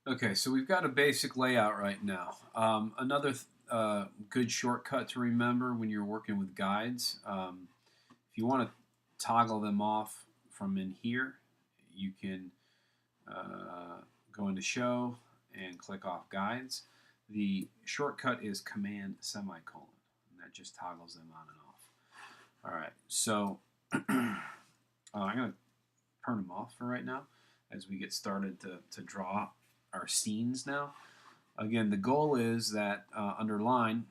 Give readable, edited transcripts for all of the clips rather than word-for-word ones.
Okay, so we've got a basic layout right now. Another good shortcut to remember when you're working with guides, if you want to toggle them off from in here, you can go into Show and click off Guides. The shortcut is Command semicolon, and that just toggles them on and off. All right, so I'm going to turn them off for right now as we get started to draw our scenes now. Again, the goal is that under line,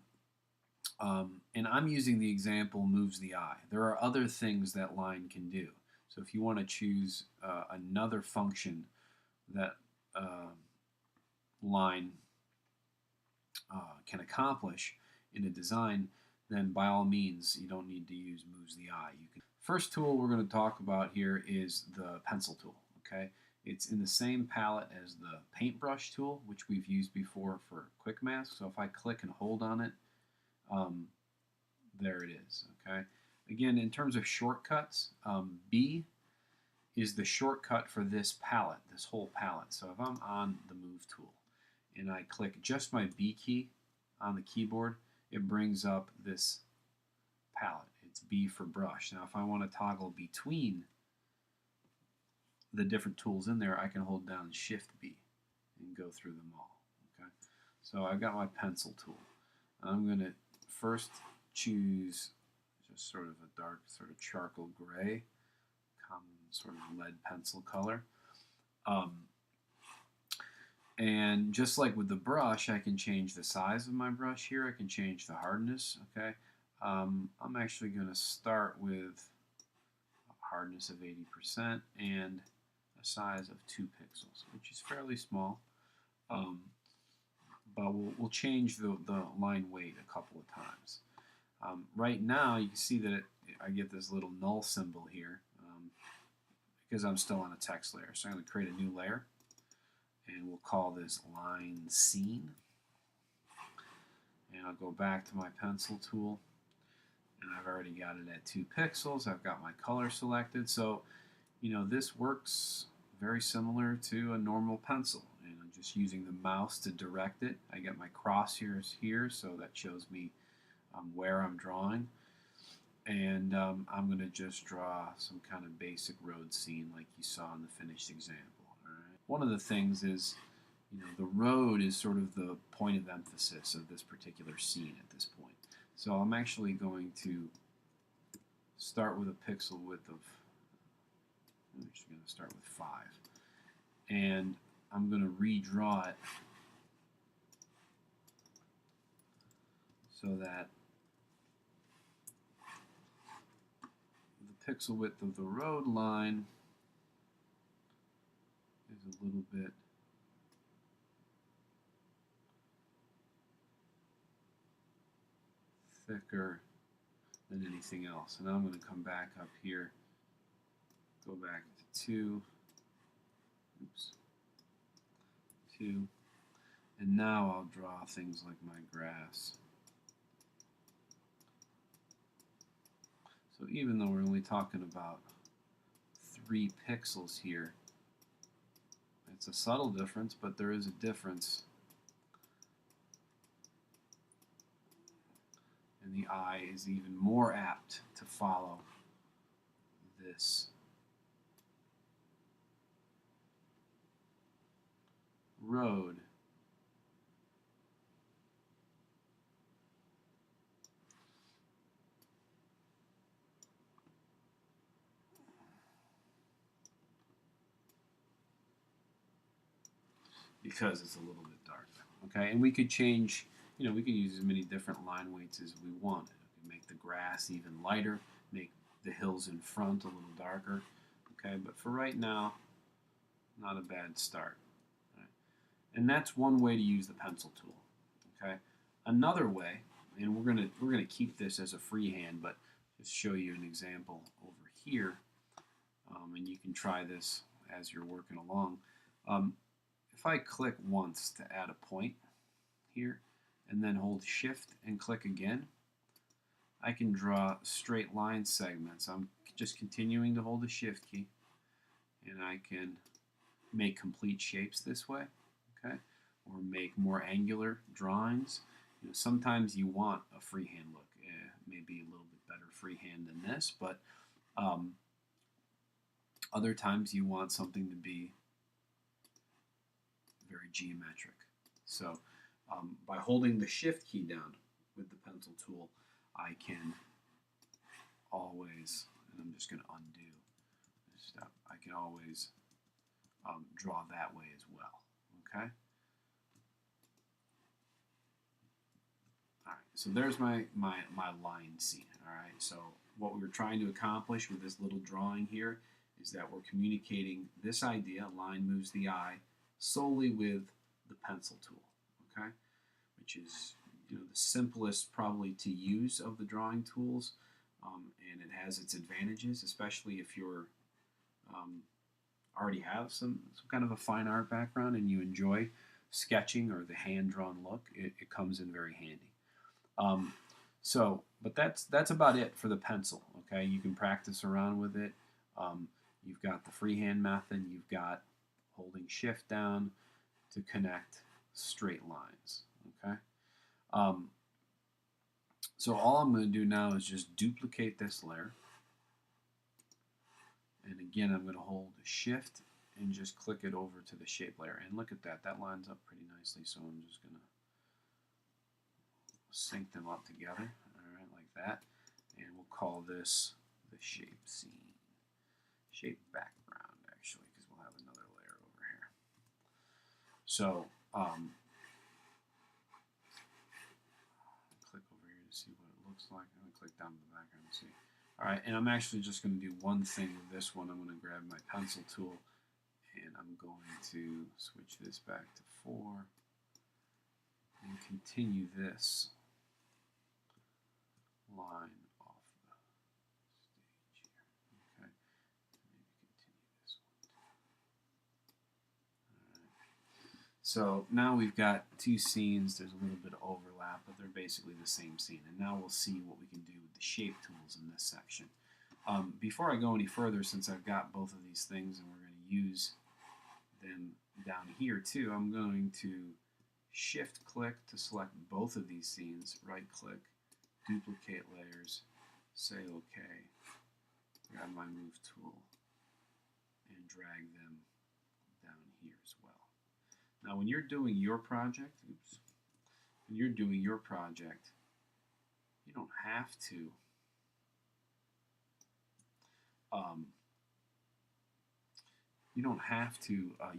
and I'm using the example moves the eye. There are other things that line can do. So if you want to choose another function that line can accomplish in a design, then by all means, you don't need to use moves the eye. You can. First tool we're going to talk about here is the pencil tool. Okay, it's in the same palette as the paintbrush tool, which we've used before for quick mask. So if I click and hold on it, um, there it is. Okay. Again, in terms of shortcuts, B is the shortcut for this palette, this whole palette. So if I'm on the move tool and I click just my B key on the keyboard, it brings up this palette. It's B for brush. Now if I want to toggle between the different tools in there, I can hold down Shift B and go through them all. Okay, so I've got my pencil tool. I'm going to first choose just sort of a dark sort of charcoal gray, common sort of lead pencil color. And just like with the brush, I can change the size of my brush here. I can change the hardness. Okay, I'm actually going to start with a hardness of 80% and a size of 2 pixels, which is fairly small. But we'll change the line weight a couple of times. Right now, you can see that I get this little null symbol here because I'm still on a text layer. So I'm going to create a new layer, and we'll call this line scene. And I'll go back to my pencil tool, and I've already got it at 2 pixels. I've got my color selected. So, this works very similar to a normal pencil. And I'm just using the mouse to direct it. I get my crosshairs here, so that shows me where I'm drawing. And I'm going to just draw some kind of basic road scene like you saw in the finished example. All right? One of the things is, the road is sort of the point of emphasis of this particular scene at this point. So I'm actually going to start with a pixel width of, I'm actually going to start with 5. And I'm going to redraw it so that the pixel width of the road line is a little bit thicker than anything else. And I'm going to come back up here, go back to 2, oops, 2, and now I'll draw things like my grass. So even though we're only talking about 3 pixels here, it's a subtle difference, but there is a difference. And the eye is even more apt to follow this road. Because it's a little bit darker. Okay, and we could change, we could use as many different line weights as we want. We could make the grass even lighter, make the hills in front a little darker. Okay, but for right now, not a bad start. Right? And that's one way to use the pencil tool. Okay, another way, and we're gonna keep this as a freehand, but just show you an example over here, and you can try this as you're working along. If I click once to add a point here, and then hold Shift and click again, I can draw straight line segments. I'm just continuing to hold the Shift key, and I can make complete shapes this way. okay, or make more angular drawings. Sometimes you want a freehand look. Maybe a little bit better freehand than this, but other times you want something to be very geometric. So by holding the shift key down with the pencil tool, I can always, and I'm just going to undo this step, I can always draw that way as well. Okay? All right, so there's my line scene. All right, so what we were trying to accomplish with this little drawing here is that we're communicating this idea, line moves the eye, solely with the pencil tool, okay? Which is the simplest probably to use of the drawing tools, and it has its advantages, especially if you're already have some kind of a fine art background and you enjoy sketching or the hand-drawn look. It comes in very handy. But that's about it for the pencil. Okay, you can practice around with it. You've got the freehand method. You've got holding shift down to connect straight lines. Okay. So all I'm going to do now is just duplicate this layer. And again, I'm going to hold shift and just click it over to the shape layer. And look at that. That lines up pretty nicely. So I'm just going to sync them up together. All right, like that. And we'll call this the shape scene. Shape background, actually, because we'll have another layer over here. So, click over here to see what it looks like. I'm going to click down to the background and see. All right, and I'm actually just going to do one thing with this one. I'm going to grab my pencil tool, and I'm going to switch this back to 4 and continue this line off the stage here. Okay, maybe continue this one too. All right. So now we've got two scenes. There's a little bit of overlap, but they're basically the same scene. And now we'll see what we can do with the shape tools in this section. Before I go any further, since I've got both of these things and we're going to use them down here too, I'm going to shift click to select both of these scenes, right click, duplicate layers, say OK, grab my move tool, and drag them down here as well. Now when you're doing your project, you don't have to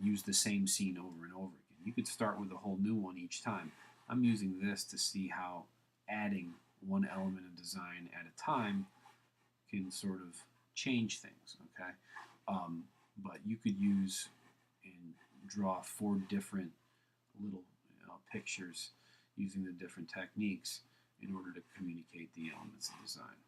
use the same scene over and over again. You could start with a whole new one each time. I'm using this to see how adding one element of design at a time can sort of change things, okay? But you could use and draw 4 different little pictures using the different techniques in order to communicate the elements of design.